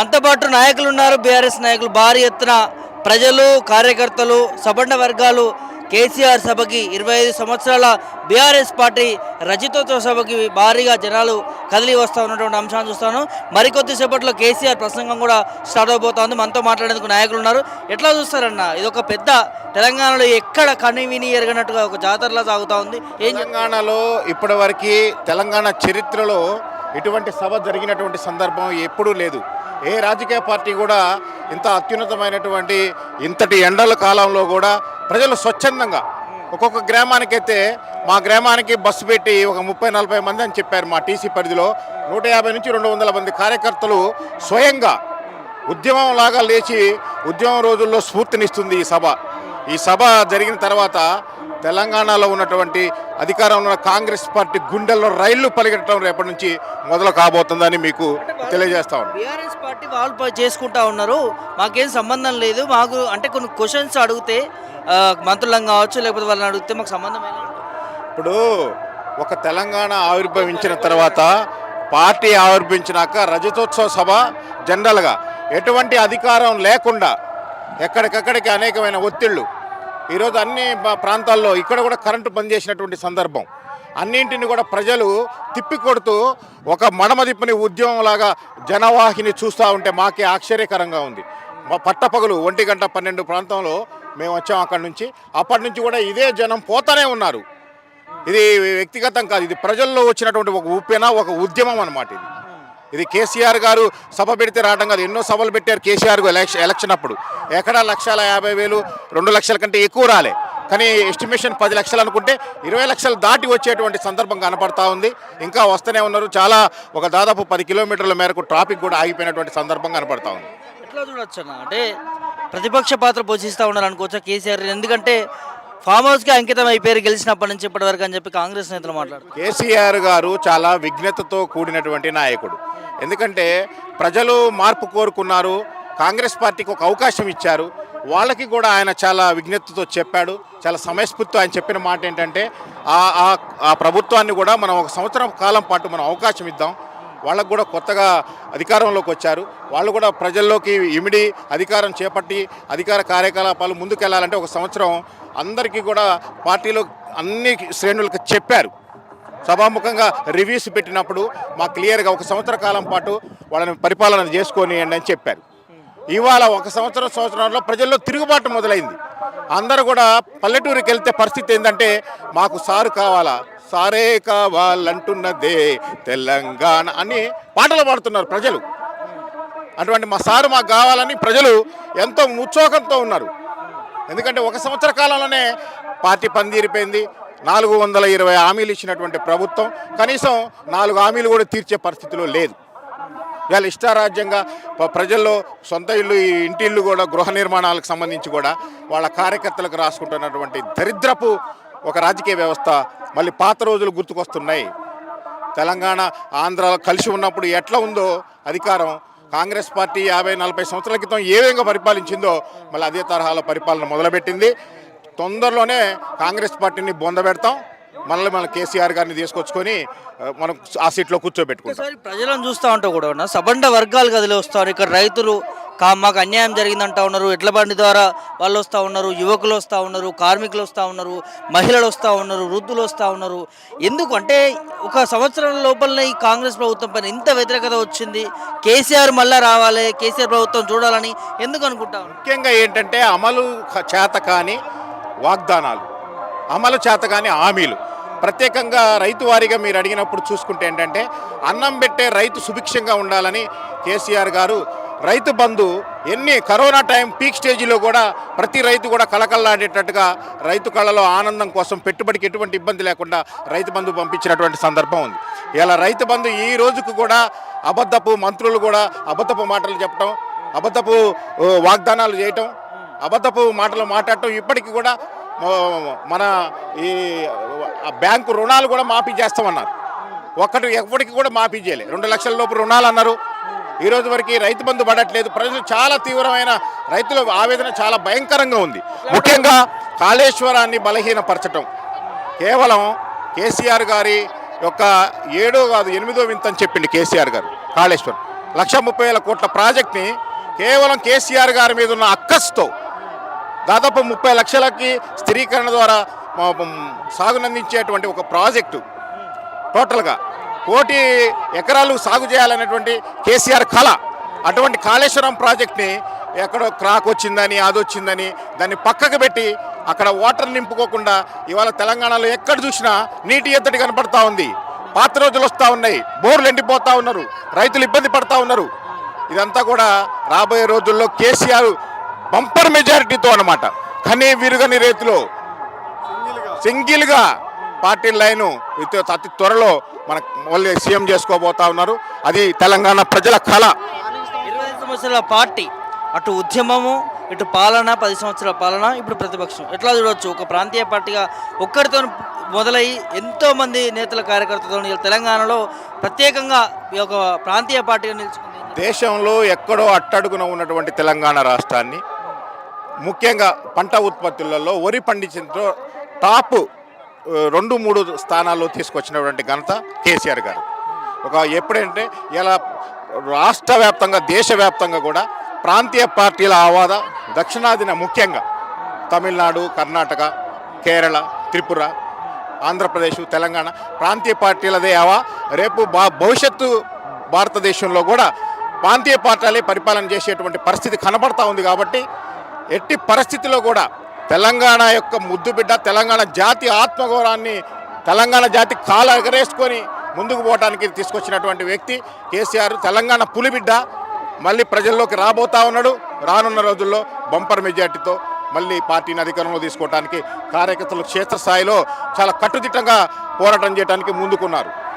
మనతో పాటు నాయకులు ఉన్నారు. బీఆర్ఎస్ నాయకులు భారీ ఎత్తున ప్రజలు, కార్యకర్తలు, సబండ వర్గాలు కేసీఆర్ సభకి 25 సంవత్సరాల బీఆర్ఎస్ పార్టీ రజతోత్సవ సభకి భారీగా జనాలు కదిలి వస్తూ ఉన్నటువంటి అంశాన్ని చూస్తాను. మరికొద్దిసేపట్లో కేసీఆర్ ప్రసంగం కూడా స్టార్ట్ అవబోతోంది. మనతో మాట్లాడేందుకు నాయకులు ఉన్నారు. ఎట్లా చూస్తారన్న, ఇది ఒక పెద్ద తెలంగాణలో ఎక్కడ కనివిని ఎరగనట్టుగా ఒక జాతరలా సాగుతూ ఉంది. తెలంగాణలో ఇప్పటివరకు తెలంగాణ చరిత్రలో ఇటువంటి సభ జరిగినటువంటి సందర్భం ఎప్పుడూ లేదు. ఏ రాజకీయ పార్టీ కూడా ఇంత అత్యున్నతమైనటువంటి ఇంతటి ఎండల కాలంలో కూడా ప్రజలు స్వచ్ఛందంగా ఒక్కొక్క గ్రామానికైతే మా గ్రామానికి బస్సు పెట్టి ఒక 30-40 మంది అని చెప్పారు. మా టీసీ పరిధిలో 150 నుంచి 200 మంది కార్యకర్తలు స్వయంగా ఉద్యమం లాగా లేచి ఉద్యమం రోజుల్లో స్ఫూర్తినిస్తుంది ఈ సభ. ఈ సభ జరిగిన తర్వాత తెలంగాణలో ఉన్నటువంటి అధికారంలో ఉన్న కాంగ్రెస్ పార్టీ గుండెల్లో రైళ్లు పరిగెట్టడం రేపటి నుంచి మొదలు కాబోతుందని మీకు తెలియజేస్తా ఉన్నాను. బీఆర్ఎస్ పార్టీ వాళ్ళు చేసుకుంటా ఉన్నారు, మాకేం సంబంధం లేదు, మాకు అంటే కొన్ని క్వశ్చన్స్ అడిగితే మంత్రులను కావచ్చు లేకపోతే వాళ్ళని అడిగితే మాకు సంబంధం ఇప్పుడు ఒక తెలంగాణ ఆవిర్భవించిన తర్వాత పార్టీ ఆవిర్భవించినాక రజతోత్సవ సభ జనరల్గా ఎటువంటి అధికారం లేకుండా ఎక్కడికక్కడికి అనేకమైన ఒత్తిళ్లు ఈరోజు అన్ని ప్రాంతాల్లో ఇక్కడ కూడా కరెంటు పనిచేసినటువంటి సందర్భం అన్నింటిని కూడా ప్రజలు తిప్పికొడుతూ ఒక మడమదిప్పని ఉద్యమంలాగా జనవాహిని చూస్తూ ఉంటే మాకే ఆశ్చర్యకరంగా ఉంది. మా పట్టపగలు 1:12 ప్రాంతంలో మేము వచ్చాం. అక్కడి నుంచి అప్పటి నుంచి కూడా ఇదే జనం పోతానే ఉన్నారు. ఇది వ్యక్తిగతం కాదు, ఇది ప్రజల్లో వచ్చినటువంటి ఒక ఉప్పెన, ఒక ఉద్యమం అన్నమాట. ఇది కేసీఆర్ గారు సభ పెడితే రావడం కాదు. ఎన్నో సభలు పెట్టారు కేసీఆర్ ఎలక్షన్ అప్పుడు. ఎక్కడా 1,50,000 2 లక్షల కంటే ఎక్కువ రాలే. కానీ ఎస్టిమేషన్ 10 లక్షలు అనుకుంటే 20 లక్షలు దాటి వచ్చేటువంటి సందర్భం కనపడతా ఉంది. ఇంకా వస్తూనే ఉన్నారు. చాలా ఒక దాదాపు 10 కిలోమీటర్ల మేరకు ట్రాఫిక్ కూడా ఆగిపోయినటువంటి సందర్భం కనపడతా ఉంది. ఎట్లా చూడొచ్చు అన్న, అంటే ప్రతిపక్ష పాత్ర పోషిస్తూ ఉన్నారు అనుకోవచ్చా కేసీఆర్? ఎందుకంటే ఫామ్ హౌస్కి అంకితం అయిపోయారు గెలిచినప్పటి నుంచి ఇప్పటి వరకు అని చెప్పి కాంగ్రెస్ నేతలు మాట్లాడారు. కేసీఆర్ గారు చాలా విఘ్నతతో కూడినటువంటి నాయకుడు. ఎందుకంటే ప్రజలు మార్పు కోరుకున్నారు, కాంగ్రెస్ పార్టీకి ఒక అవకాశం ఇచ్చారు. వాళ్ళకి కూడా ఆయన చాలా విఘ్నతతో చెప్పాడు. చాలా సమయస్ఫూర్తితో ఆయన చెప్పిన మాట ఏంటంటే ఆ ప్రభుత్వాన్ని కూడా మనం 1 సంవత్సరం కాలం పాటు మనం అవకాశం ఇద్దాం. వాళ్ళకు కూడా కొత్తగా అధికారంలోకి వచ్చారు. వాళ్ళు కూడా ప్రజల్లోకి ఇమిడి అధికారం చేపట్టి అధికార కార్యకలాపాలు ముందుకెళ్లాలంటే 1 సంవత్సరం అందరికీ కూడా పార్టీలో అన్ని శ్రేణులకు చెప్పారు. సభాముఖంగా రివ్యూస్ పెట్టినప్పుడు మాకు క్లియర్గా 1 సంవత్సర కాలం పాటు వాళ్ళని పరిపాలన చేసుకొని అని చెప్పారు. ఇవాళ 1 సంవత్సరంలో ప్రజల్లో తిరుగుబాటు మొదలైంది. అందరూ కూడా పల్లెటూరుకి వెళ్తే పరిస్థితి ఏంటంటే మాకు సారు కావాలా, సారే కావాలంటున్నదే తెలంగాణ అని పాటలు పాడుతున్నారు ప్రజలు. అటువంటి మా సారు మాకు కావాలని ప్రజలు ఎంతో ఉత్సాహంతో ఉన్నారు. ఎందుకంటే 1 సంవత్సర కాలంలోనే పార్టీ పనితీరిపోయింది. 420 హామీలు ఇచ్చినటువంటి ప్రభుత్వం కనీసం 4 హామీలు కూడా తీర్చే పరిస్థితిలో లేదు. ఇవాళ ఇష్టారాజ్యంగా ప్రజల్లో సొంత ఇల్లు, ఇంటి ఇల్లు కూడా గృహ నిర్మాణాలకు సంబంధించి కూడా వాళ్ళ కార్యకర్తలకు రాసుకుంటున్నటువంటి దరిద్రపు ఒక రాజకీయ వ్యవస్థ మళ్ళీ పాత రోజులు గుర్తుకొస్తున్నాయి. తెలంగాణ ఆంధ్రాలో కలిసి ఉన్నప్పుడు ఎట్లా ఉందో అధికారం, కాంగ్రెస్ పార్టీ 50-40 సంవత్సరాల క్రితం ఏ విధంగా పరిపాలించిందో మళ్ళీ అదే తరహాలో పరిపాలన మొదలుపెట్టింది. తొందరలోనే కాంగ్రెస్ పార్టీని బొందబెడతాం. మళ్ళీ కేసీఆర్ గారిని తీసుకొచ్చుకొని మనం ఆ సీట్లో కూర్చోబెట్టుకుంటాం. ప్రజలను చూస్తూ ఉంటే కూడా సబండ వర్గాలు కదిలి వస్తారు. ఇక్కడ రైతులు మాకు అన్యాయం జరిగిందంటా ఉన్నారు, ఎడ్ల బండి ద్వారా వాళ్ళు వస్తూ ఉన్నారు, యువకులు వస్తూ ఉన్నారు, కార్మికులు వస్తూ ఉన్నారు, మహిళలు వస్తూ ఉన్నారు, వృద్ధులు వస్తూ ఉన్నారు. ఎందుకు అంటే 1 సంవత్సరం లోపలనే ఈ కాంగ్రెస్ ప్రభుత్వం పైన ఇంత వ్యతిరేకత వచ్చింది. కేసీఆర్ మళ్ళీ రావాలి, కేసీఆర్ ప్రభుత్వం చూడాలని ఎందుకు అనుకుంటాం? ముఖ్యంగా ఏంటంటే అమలు చేత కాని వాగ్దానాలు, అమలు చేత కాని హామీలు. ప్రత్యేకంగా రైతు వారీగా మీరు అడిగినప్పుడు చూసుకుంటే ఏంటంటే అన్నం పెట్టే రైతు సుభిక్షంగా ఉండాలని కేసీఆర్ గారు Rythu Bandhu corona time peak స్టేజీలో కూడా ప్రతి రైతు కూడా కళకళలాడేటట్టుగా రైతు కళలో ఆనందం కోసం పెట్టుబడికి ఎటువంటి ఇబ్బంది లేకుండా రైతు బంధు పంపించినటువంటి సందర్భం ఉంది. ఇలా రైతు బంధు ఈ రోజుకు కూడా అబద్ధపు మంత్రులు కూడా అబద్ధపు మాటలు చెప్పడం, అబద్ధపు వాగ్దానాలు చేయటం, అబద్ధపు మాటలు మాట్లాడటం ఇప్పటికీ కూడా మన ఈ బ్యాంకు రుణాలు కూడా మాఫీ చేస్తామన్నారు. ఎప్పటికీ కూడా మాఫీ చేయలే. 2 లక్షల లోపు రుణాలు అన్నారు. ఈ రోజు వరకు రైతు బంధు పడట్లేదు. ప్రజలు చాలా తీవ్రమైన రైతుల ఆవేదన చాలా భయంకరంగా ఉంది. ముఖ్యంగా కాళేశ్వరాన్ని బలహీనపరచడం కేవలం కేసీఆర్ గారి యొక్క 7వ కాదు 8వ వింత అని చెప్పింది కేసీఆర్ గారు. కాళేశ్వరం 1,30,000 కోట్ల ప్రాజెక్ట్ని కేవలం కేసీఆర్ గారి మీద ఉన్న అక్కస్తో దాదాపు 30 లక్షలకి స్థిరీకరణ ద్వారా సాగునందించేటువంటి ఒక ప్రాజెక్టు టోటల్గా 1,00,00,000 ఎకరాలు సాగు చేయాలనేటువంటి కేసీఆర్ కళ. అటువంటి కాళేశ్వరం ప్రాజెక్ట్ని ఎక్కడో క్రాక్ వచ్చిందని అదొచ్చిందని దాన్ని పక్కకు పెట్టి అక్కడ వాటర్ నింపుకోకుండా ఇవాళ తెలంగాణలో ఎక్కడ చూసినా నీటి ఎద్దడి కనపడతా ఉంది. పాత రోజులు వస్తూ ఉన్నాయి, బోర్లు ఎండిపోతూ ఉన్నారు, రైతులు ఇబ్బంది పడతా ఉన్నారు. ఇదంతా కూడా రాబోయే రోజుల్లో కేసీఆర్ బంపర్ మెజారిటీతో అన్నమాట కానీ విరుగని రీతిలో సింగిల్గా పార్టీ లైను అతి త్వరలో మన మళ్ళీ సీఎం చేసుకోబోతా ఉన్నారు. అది తెలంగాణ ప్రజల కళ. 25 సంవత్సరాల పార్టీ, అటు ఉద్యమము, ఇటు పాలన, 10 సంవత్సరాల పాలన, ఇప్పుడు ప్రతిపక్షం. ఎట్లా చూడవచ్చు? ఒక ప్రాంతీయ పార్టీగా ఒక్కరితో మొదలై ఎంతోమంది నేతల కార్యకర్తలతో తెలంగాణలో ప్రత్యేకంగా ఈ యొక్క ప్రాంతీయ పార్టీగా నిలుచుకుంది. దేశంలో ఎక్కడో అట్టడుగున ఉన్నటువంటి తెలంగాణ రాష్ట్రాన్ని ముఖ్యంగా పంట ఉత్పత్తులలో వరి పండించడంతో టాప్ 2-3 స్థానాల్లో తీసుకొచ్చినటువంటి ఘనత కేసీఆర్ గారు. ఎప్పుడంటే ఇలా రాష్ట్ర వ్యాప్తంగా దేశవ్యాప్తంగా కూడా ప్రాంతీయ పార్టీల ఆవాద దక్షిణాదిన ముఖ్యంగా తమిళనాడు, కర్ణాటక, కేరళ, త్రిపుర, ఆంధ్రప్రదేశ్, తెలంగాణ ప్రాంతీయ పార్టీలదే రేపు భవిష్యత్తు భారతదేశంలో కూడా ప్రాంతీయ పార్టీలే పరిపాలన చేసేటువంటి పరిస్థితి కనబడతా ఉంది. కాబట్టి ఎట్టి పరిస్థితిలో కూడా తెలంగాణ యొక్క ముద్దుబిడ్డ, తెలంగాణ జాతి ఆత్మగౌరవాన్ని, తెలంగాణ జాతి కాలు ఎగరేసుకొని ముందుకు పోవడానికి తీసుకొచ్చినటువంటి వ్యక్తి కేసీఆర్. తెలంగాణ పులిబిడ్డ మళ్ళీ ప్రజల్లోకి రాబోతా ఉన్నాడు. రానున్న రోజుల్లో బంపర్ మెజార్టీతో మళ్ళీ పార్టీని అధికారంలో తీసుకోవడానికి కార్యకర్తలు క్షేత్రస్థాయిలో చాలా కట్టుదిట్టంగా పోరాటం చేయడానికి ముందుకున్నారు.